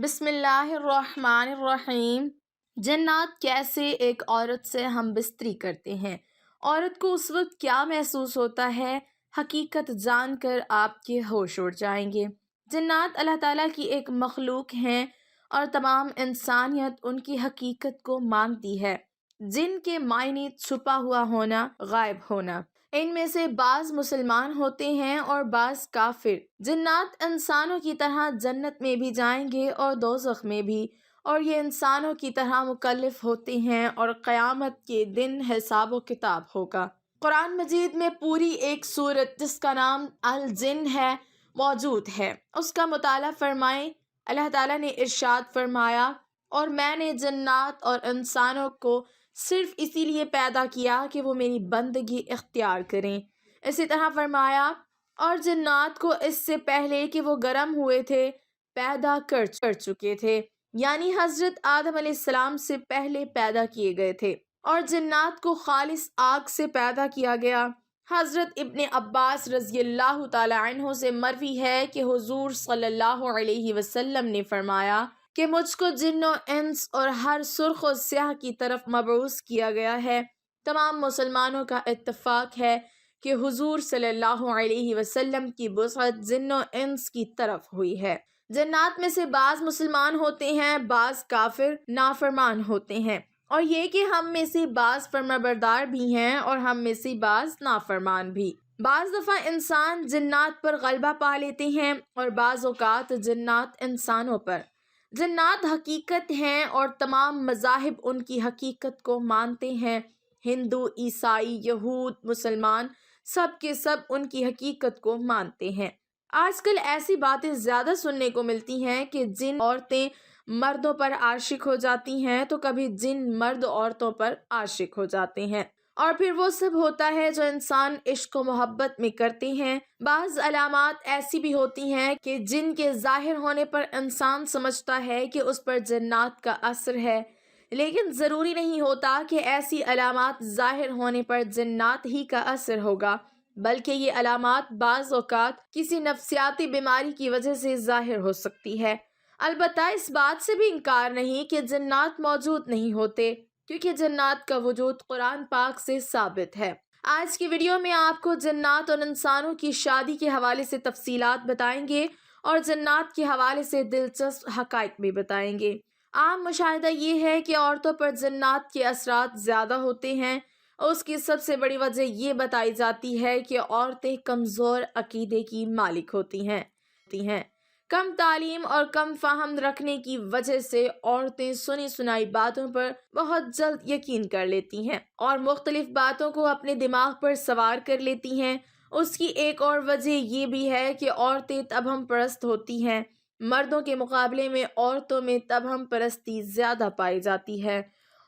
بسم اللہ الرحمن الرحیم۔ جنات کیسے ایک عورت سے ہم بستری کرتے ہیں؟ عورت کو اس وقت کیا محسوس ہوتا ہے؟ حقیقت جان کر آپ کے ہوش اڑ جائیں گے۔ جنات اللہ تعالیٰ کی ایک مخلوق ہیں اور تمام انسانیت ان کی حقیقت کو مانتی ہے۔ جن کے معنی چھپا ہوا ہونا، غائب ہونا۔ ان میں سے بعض مسلمان ہوتے ہیں اور بعض کافر۔ جنات انسانوں کی طرح جنت میں بھی جائیں گے اور دوزخ میں بھی، اور یہ انسانوں کی طرح مکلف ہوتے ہیں اور قیامت کے دن حساب و کتاب ہوگا۔ قرآن مجید میں پوری ایک سورت جس کا نام الجن ہے موجود ہے۔ اس کا مطالعہ فرمائیں۔ اللہ تعالیٰ نے ارشاد فرمایا، اور میں نے جنات اور انسانوں کو صرف اسی لیے پیدا کیا کہ وہ میری بندگی اختیار کریں۔ اسی طرح فرمایا، اور جنات کو اس سے پہلے کہ وہ گرم ہوئے تھے پیدا کر چکے تھے، یعنی حضرت آدم علیہ السلام سے پہلے پیدا کیے گئے تھے، اور جنات کو خالص آگ سے پیدا کیا گیا۔ حضرت ابن عباس رضی اللہ تعالی عنہ سے مروی ہے کہ حضور صلی اللہ علیہ وسلم نے فرمایا کہ مجھ کو جن و انس اور ہر سرخ و سیاہ کی طرف مبعوث کیا گیا ہے۔ تمام مسلمانوں کا اتفاق ہے کہ حضور صلی اللہ علیہ وسلم کی بعثت جن و انس کی طرف ہوئی ہے۔ جنات میں سے بعض مسلمان ہوتے ہیں، بعض کافر نافرمان ہوتے ہیں، اور یہ کہ ہم میں سے بعض فرمانبردار بھی ہیں اور ہم میں سے بعض نافرمان بھی۔ بعض دفعہ انسان جنات پر غلبہ پا لیتے ہیں اور بعض اوقات جنات انسانوں پر۔ جنات حقیقت ہیں اور تمام مذاہب ان کی حقیقت کو مانتے ہیں۔ ہندو، عیسائی، یہود، مسلمان، سب کے سب ان کی حقیقت کو مانتے ہیں۔ آج کل ایسی باتیں زیادہ سننے کو ملتی ہیں کہ جن عورتیں مردوں پر عاشق ہو جاتی ہیں تو کبھی جن مرد عورتوں پر عاشق ہو جاتے ہیں، اور پھر وہ سب ہوتا ہے جو انسان عشق و محبت میں کرتے ہیں۔ بعض علامات ایسی بھی ہوتی ہیں کہ جن کے ظاہر ہونے پر انسان سمجھتا ہے کہ اس پر جنات کا اثر ہے، لیکن ضروری نہیں ہوتا کہ ایسی علامات ظاہر ہونے پر جنات ہی کا اثر ہوگا، بلکہ یہ علامات بعض اوقات کسی نفسیاتی بیماری کی وجہ سے ظاہر ہو سکتی ہے۔ البتہ اس بات سے بھی انکار نہیں کہ جنات موجود نہیں ہوتے، کیونکہ جنات کا وجود قرآن پاک سے ثابت ہے۔ آج کی ویڈیو میں آپ کو جنات اور انسانوں کی شادی کے حوالے سے تفصیلات بتائیں گے اور جنات کے حوالے سے دلچسپ حقائق بھی بتائیں گے۔ عام مشاہدہ یہ ہے کہ عورتوں پر جنات کے اثرات زیادہ ہوتے ہیں، اور اس کی سب سے بڑی وجہ یہ بتائی جاتی ہے کہ عورتیں کمزور عقیدے کی مالک ہوتی ہیں۔ کم تعلیم اور کم فہم رکھنے کی وجہ سے عورتیں سنی سنائی باتوں پر بہت جلد یقین کر لیتی ہیں اور مختلف باتوں کو اپنے دماغ پر سوار کر لیتی ہیں۔ اس کی ایک اور وجہ یہ بھی ہے کہ عورتیں تبہم پرست ہوتی ہیں۔ مردوں کے مقابلے میں عورتوں میں تبہم پرستی زیادہ پائی جاتی ہے،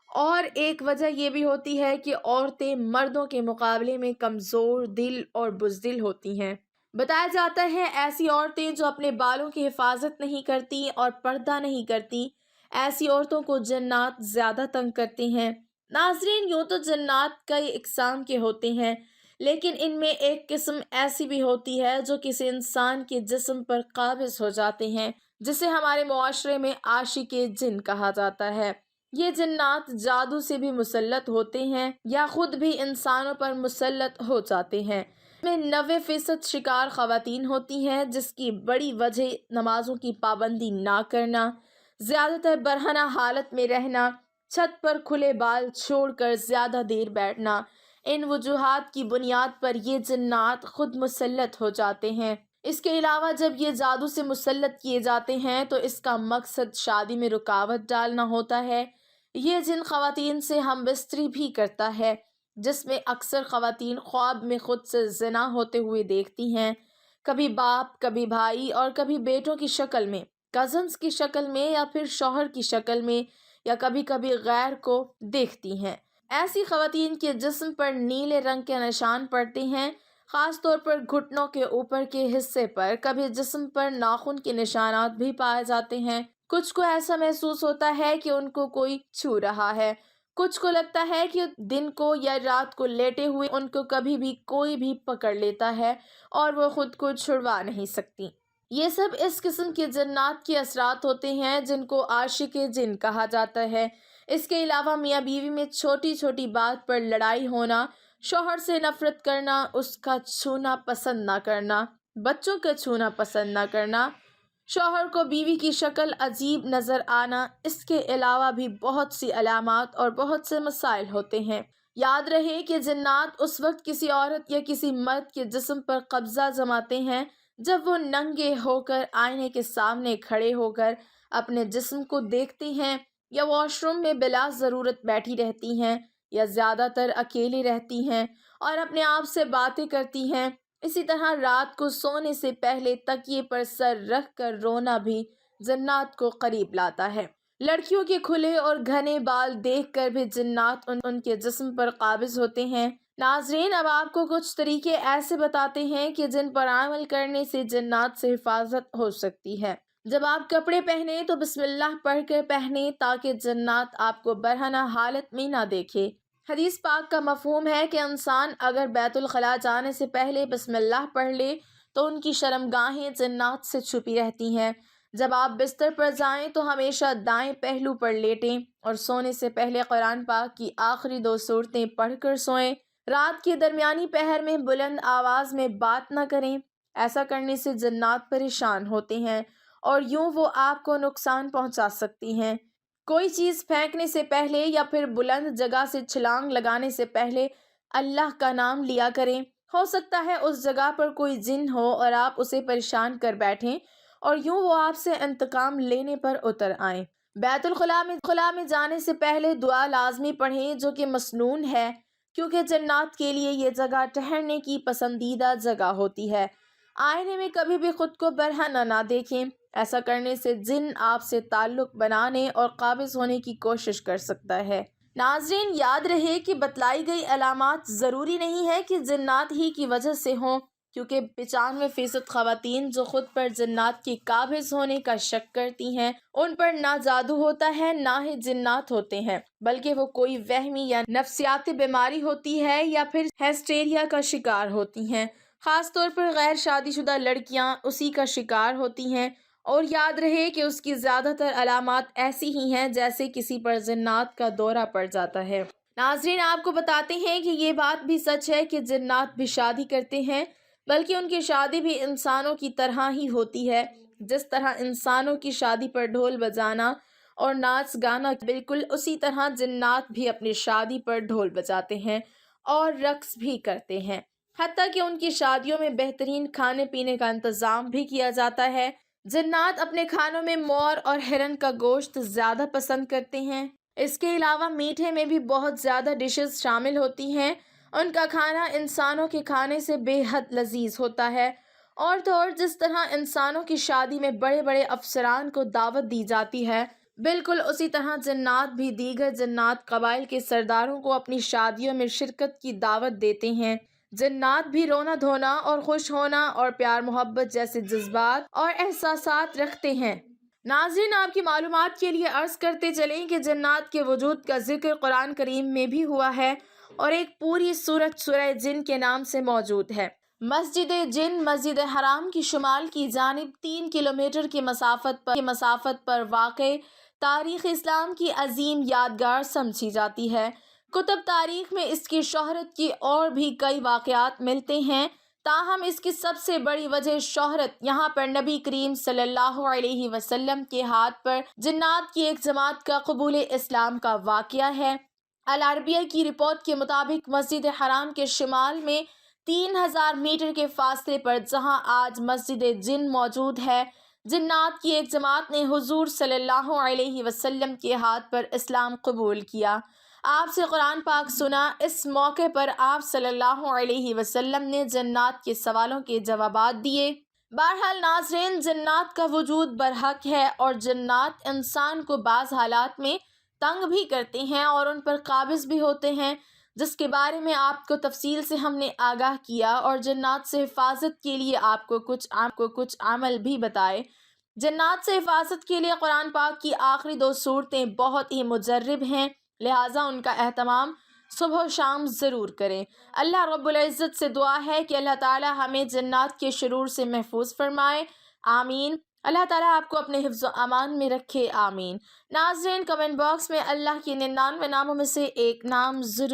اور ایک وجہ یہ بھی ہوتی ہے کہ عورتیں مردوں کے مقابلے میں کمزور دل اور بزدل ہوتی ہیں۔ بتایا جاتا ہے ایسی عورتیں جو اپنے بالوں کی حفاظت نہیں کرتی اور پردہ نہیں کرتی، ایسی عورتوں کو جنات زیادہ تنگ کرتے ہیں۔ ناظرین، یوں تو جنات کئی اقسام کے ہوتے ہیں، لیکن ان میں ایک قسم ایسی بھی ہوتی ہے جو کسی انسان کے جسم پر قابض ہو جاتے ہیں، جسے ہمارے معاشرے میں عاشق جن کہا جاتا ہے۔ یہ جنات جادو سے بھی مسلط ہوتے ہیں یا خود بھی انسانوں پر مسلط ہو جاتے ہیں۔ میں 90% شکار خواتین ہوتی ہیں، جس کی بڑی وجہ نمازوں کی پابندی نہ کرنا، زیادہ تر برہنہ حالت میں رہنا، چھت پر کھلے بال چھوڑ کر زیادہ دیر بیٹھنا، ان وجوہات کی بنیاد پر یہ جنات خود مسلط ہو جاتے ہیں۔ اس کے علاوہ جب یہ جادو سے مسلط کیے جاتے ہیں تو اس کا مقصد شادی میں رکاوٹ ڈالنا ہوتا ہے۔ یہ جن خواتین سے ہم بستری بھی کرتا ہے، جس میں اکثر خواتین خواب میں خود سے زنا ہوتے ہوئے دیکھتی ہیں، کبھی باپ، کبھی بھائی اور کبھی بیٹوں کی شکل میں، کزنز کی شکل میں یا پھر شوہر کی شکل میں، یا کبھی کبھی غیر کو دیکھتی ہیں۔ ایسی خواتین کے جسم پر نیلے رنگ کے نشان پڑتے ہیں، خاص طور پر گھٹنوں کے اوپر کے حصے پر۔ کبھی جسم پر ناخن کے نشانات بھی پائے جاتے ہیں۔ کچھ کو ایسا محسوس ہوتا ہے کہ ان کو کوئی چھو رہا ہے، کچھ کو لگتا ہے کہ دن کو یا رات کو لیٹے ہوئے ان کو کبھی بھی کوئی بھی پکڑ لیتا ہے اور وہ خود کو چھڑوا نہیں سکتی۔ یہ سب اس قسم کے جنات کے اثرات ہوتے ہیں جن کو عاشق جن کہا جاتا ہے۔ اس کے علاوہ میاں بیوی میں چھوٹی چھوٹی بات پر لڑائی ہونا، شوہر سے نفرت کرنا، اس کا چھونا پسند نہ کرنا، بچوں کا چھونا پسند نہ کرنا، شوہر کو بیوی کی شکل عجیب نظر آنا، اس کے علاوہ بھی بہت سی علامات اور بہت سے مسائل ہوتے ہیں۔ یاد رہے کہ جنات اس وقت کسی عورت یا کسی مرد کے جسم پر قبضہ جماتے ہیں جب وہ ننگے ہو کر آئینے کے سامنے کھڑے ہو کر اپنے جسم کو دیکھتے ہیں، یا واش روم میں بلا ضرورت بیٹھی رہتی ہیں، یا زیادہ تر اکیلی رہتی ہیں اور اپنے آپ سے باتیں کرتی ہیں۔ اسی طرح رات کو سونے سے پہلے تکیے پر سر رکھ کر رونا بھی جنات کو قریب لاتا ہے۔ لڑکیوں کے کھلے اور گھنے بال دیکھ کر بھی جنات ان کے جسم پر قابض ہوتے ہیں۔ ناظرین، اب آپ کو کچھ طریقے ایسے بتاتے ہیں کہ جن پر عمل کرنے سے جنات سے حفاظت ہو سکتی ہے۔ جب آپ کپڑے پہنیں تو بسم اللہ پڑھ کر پہنیں تاکہ جنات آپ کو برہنہ حالت میں نہ دیکھے۔ حدیث پاک کا مفہوم ہے کہ انسان اگر بیت الخلاء جانے سے پہلے بسم اللہ پڑھ لے تو ان کی شرمگاہیں جنات سے چھپی رہتی ہیں۔ جب آپ بستر پر جائیں تو ہمیشہ دائیں پہلو پر لیٹیں اور سونے سے پہلے قرآن پاک کی آخری 2 سورتیں پڑھ کر سوئیں۔ رات کے درمیانی پہر میں بلند آواز میں بات نہ کریں، ایسا کرنے سے جنات پریشان ہوتے ہیں اور یوں وہ آپ کو نقصان پہنچا سکتی ہیں۔ کوئی چیز پھینکنے سے پہلے یا پھر بلند جگہ سے چھلانگ لگانے سے پہلے اللہ کا نام لیا کریں۔ ہو سکتا ہے اس جگہ پر کوئی جن ہو اور آپ اسے پریشان کر بیٹھیں اور یوں وہ آپ سے انتقام لینے پر اتر آئیں۔ بیت الخلاء میں جانے سے پہلے دعا لازمی پڑھیں جو کہ مسنون ہے، کیونکہ جنات کے لیے یہ جگہ ٹھہرنے کی پسندیدہ جگہ ہوتی ہے۔ آئینے میں کبھی بھی خود کو برہنہ نہ دیکھیں، ایسا کرنے سے جن آپ سے تعلق بنانے اور قابض ہونے کی کوشش کر سکتا ہے۔ ناظرین، یاد رہے کہ بتلائی گئی علامات ضروری نہیں ہے کہ جنات ہی کی وجہ سے ہوں، کیونکہ 95% خواتین جو خود پر جنات کے قابض ہونے کا شک کرتی ہیں ان پر نہ جادو ہوتا ہے نہ ہی جنات ہوتے ہیں، بلکہ وہ کوئی وہمی یا نفسیاتی بیماری ہوتی ہے یا پھر ہسٹیریا کا شکار ہوتی ہیں۔ خاص طور پر غیر شادی شدہ لڑکیاں اسی کا شکار ہوتی ہیں، اور یاد رہے کہ اس کی زیادہ تر علامات ایسی ہی ہیں جیسے کسی پر جنات کا دورہ پڑ جاتا ہے۔ ناظرین، آپ کو بتاتے ہیں کہ یہ بات بھی سچ ہے کہ جنات بھی شادی کرتے ہیں، بلکہ ان کی شادی بھی انسانوں کی طرح ہی ہوتی ہے۔ جس طرح انسانوں کی شادی پر ڈھول بجانا اور ناچ گانا، بالکل اسی طرح جنات بھی اپنی شادی پر ڈھول بجاتے ہیں اور رقص بھی کرتے ہیں۔ حتیٰ کہ ان کی شادیوں میں بہترین کھانے پینے کا انتظام بھی کیا جاتا ہے۔ جنات اپنے کھانوں میں مور اور ہرن کا گوشت زیادہ پسند کرتے ہیں۔ اس کے علاوہ میٹھے میں بھی بہت زیادہ ڈشز شامل ہوتی ہیں۔ ان کا کھانا انسانوں کے کھانے سے بے حد لذیذ ہوتا ہے۔ اور تو اور جس طرح انسانوں کی شادی میں بڑے بڑے افسران کو دعوت دی جاتی ہے، بالکل اسی طرح جنات بھی دیگر جنات قبائل کے سرداروں کو اپنی شادیوں میں شرکت کی دعوت دیتے ہیں۔ جنات بھی رونا دھونا اور خوش ہونا اور پیار محبت جیسے جذبات اور احساسات رکھتے ہیں۔ ناظرین، آپ کی معلومات کے لیے عرض کرتے چلیں کہ جنات کے وجود کا ذکر قرآن کریم میں بھی ہوا ہے اور ایک پوری سورۃ سورہ جن کے نام سے موجود ہے۔ مسجد جن مسجد حرام کی شمال کی جانب 3 کلومیٹر کی مسافت پر واقع تاریخ اسلام کی عظیم یادگار سمجھی جاتی ہے۔ کتب تاریخ میں اس کی شہرت کی اور بھی کئی واقعات ملتے ہیں، تاہم اس کی سب سے بڑی وجہ شہرت یہاں پر نبی کریم صلی اللہ علیہ وسلم کے ہاتھ پر جنات کی ایک جماعت کا قبول اسلام کا واقعہ ہے۔ العربیہ کی رپورٹ کے مطابق مسجد حرام کے شمال میں 3000 میٹر کے فاصلے پر جہاں آج مسجد جن موجود ہے، جنات کی ایک جماعت نے حضور صلی اللہ علیہ وسلم کے ہاتھ پر اسلام قبول کیا، آپ سے قرآن پاک سنا۔ اس موقع پر آپ صلی اللہ علیہ وسلم نے جنات کے سوالوں کے جوابات دیے۔ بہرحال ناظرین، جنات کا وجود برحق ہے اور جنات انسان کو بعض حالات میں تنگ بھی کرتے ہیں اور ان پر قابض بھی ہوتے ہیں، جس کے بارے میں آپ کو تفصیل سے ہم نے آگاہ کیا اور جنات سے حفاظت کے لیے آپ کو کچھ عمل بھی بتائے۔ جنات سے حفاظت کے لیے قرآن پاک کی آخری 2 سورتیں بہت ہی مجرب ہیں، لہٰذا ان کا اہتمام صبح و شام ضرور کریں۔ اللہ رب العزت سے دعا ہے کہ اللہ تعالی ہمیں جنات کے شرور سے محفوظ فرمائے۔ آمین۔ اللہ تعالیٰ آپ کو اپنے حفظ و امان میں رکھے، آمین۔ ناظرین، کمنٹ باکس میں اللہ کے 99 ناموں میں سے ایک نام ضرور